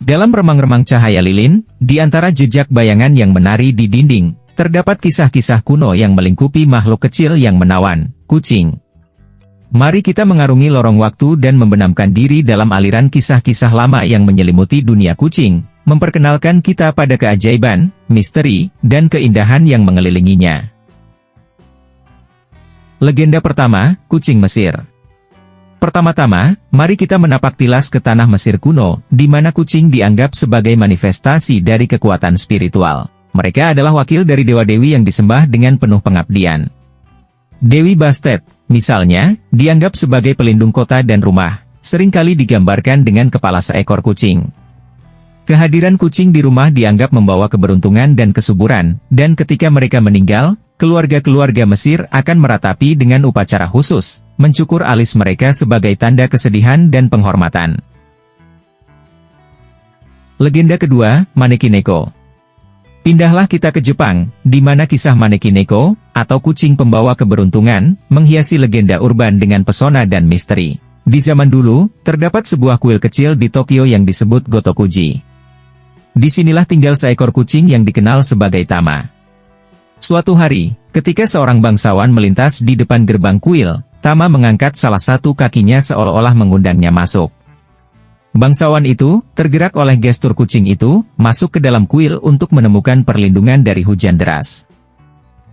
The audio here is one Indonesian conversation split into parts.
Dalam remang-remang cahaya lilin, di antara jejak bayangan yang menari di dinding, terdapat kisah-kisah kuno yang melingkupi makhluk kecil yang menawan, kucing. Mari kita mengarungi lorong waktu dan membenamkan diri dalam aliran kisah-kisah lama yang menyelimuti dunia kucing, memperkenalkan kita pada keajaiban, misteri, dan keindahan yang mengelilinginya. Legenda pertama, kucing Mesir. Pertama-tama, mari kita menapak tilas ke tanah Mesir kuno, di mana kucing dianggap sebagai manifestasi dari kekuatan spiritual. Mereka adalah wakil dari dewa-dewi yang disembah dengan penuh pengabdian. Dewi Bastet, misalnya, dianggap sebagai pelindung kota dan rumah, seringkali digambarkan dengan kepala seekor kucing. Kehadiran kucing di rumah dianggap membawa keberuntungan dan kesuburan, dan ketika mereka meninggal, keluarga-keluarga Mesir akan meratapi dengan upacara khusus, mencukur alis mereka sebagai tanda kesedihan dan penghormatan. Legenda kedua, Maneki Neko. Pindahlah kita ke Jepang, di mana kisah Maneki Neko, atau kucing pembawa keberuntungan, menghiasi legenda urban dengan pesona dan misteri. Di zaman dulu, terdapat sebuah kuil kecil di Tokyo yang disebut Gotokuji. Disinilah tinggal seekor kucing yang dikenal sebagai Tama. Suatu hari, ketika seorang bangsawan melintas di depan gerbang kuil, Tama mengangkat salah satu kakinya seolah-olah mengundangnya masuk. Bangsawan itu, tergerak oleh gestur kucing itu, masuk ke dalam kuil untuk menemukan perlindungan dari hujan deras.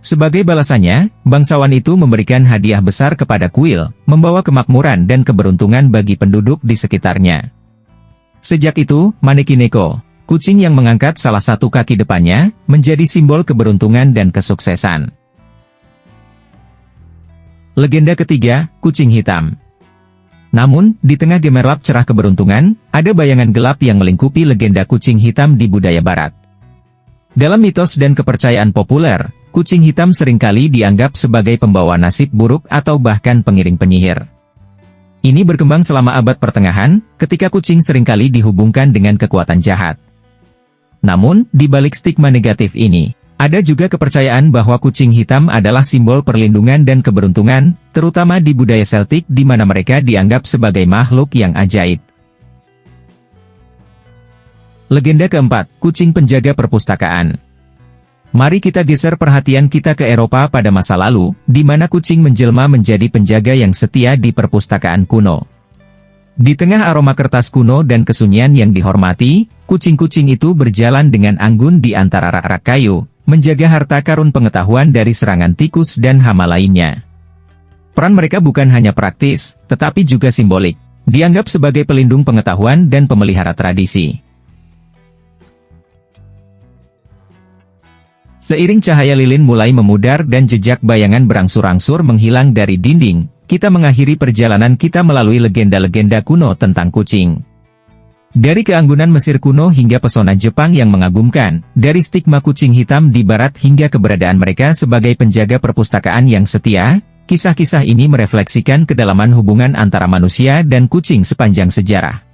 Sebagai balasannya, bangsawan itu memberikan hadiah besar kepada kuil, membawa kemakmuran dan keberuntungan bagi penduduk di sekitarnya. Sejak itu, Maneki Neko, kucing yang mengangkat salah satu kaki depannya, menjadi simbol keberuntungan dan kesuksesan. Legenda ketiga, kucing hitam. Namun, di tengah gemerlap cerah keberuntungan, ada bayangan gelap yang melingkupi legenda kucing hitam di budaya barat. Dalam mitos dan kepercayaan populer, kucing hitam seringkali dianggap sebagai pembawa nasib buruk atau bahkan pengiring penyihir. Ini berkembang selama abad pertengahan, ketika kucing seringkali dihubungkan dengan kekuatan jahat. Namun, di balik stigma negatif ini, ada juga kepercayaan bahwa kucing hitam adalah simbol perlindungan dan keberuntungan, terutama di budaya Celtic di mana mereka dianggap sebagai makhluk yang ajaib. Legenda keempat, kucing penjaga perpustakaan. Mari kita geser perhatian kita ke Eropa pada masa lalu, di mana kucing menjelma menjadi penjaga yang setia di perpustakaan kuno. Di tengah aroma kertas kuno dan kesunyian yang dihormati, kucing-kucing itu berjalan dengan anggun di antara rak-rak kayu, menjaga harta karun pengetahuan dari serangan tikus dan hama lainnya. Peran mereka bukan hanya praktis, tetapi juga simbolik, dianggap sebagai pelindung pengetahuan dan pemelihara tradisi. Seiring cahaya lilin mulai memudar dan jejak bayangan berangsur-angsur menghilang dari dinding, kita mengakhiri perjalanan kita melalui legenda-legenda kuno tentang kucing. Dari keanggunan Mesir kuno hingga pesona Jepang yang mengagumkan, dari stigma kucing hitam di barat hingga keberadaan mereka sebagai penjaga perpustakaan yang setia, kisah-kisah ini merefleksikan kedalaman hubungan antara manusia dan kucing sepanjang sejarah.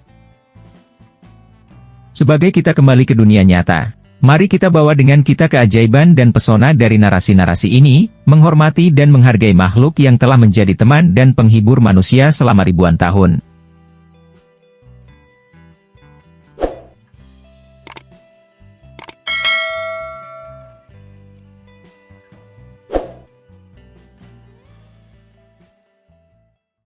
Sebagai kita kembali ke dunia nyata, mari kita bawa dengan kita keajaiban dan pesona dari narasi-narasi ini, menghormati dan menghargai makhluk yang telah menjadi teman dan penghibur manusia selama ribuan tahun.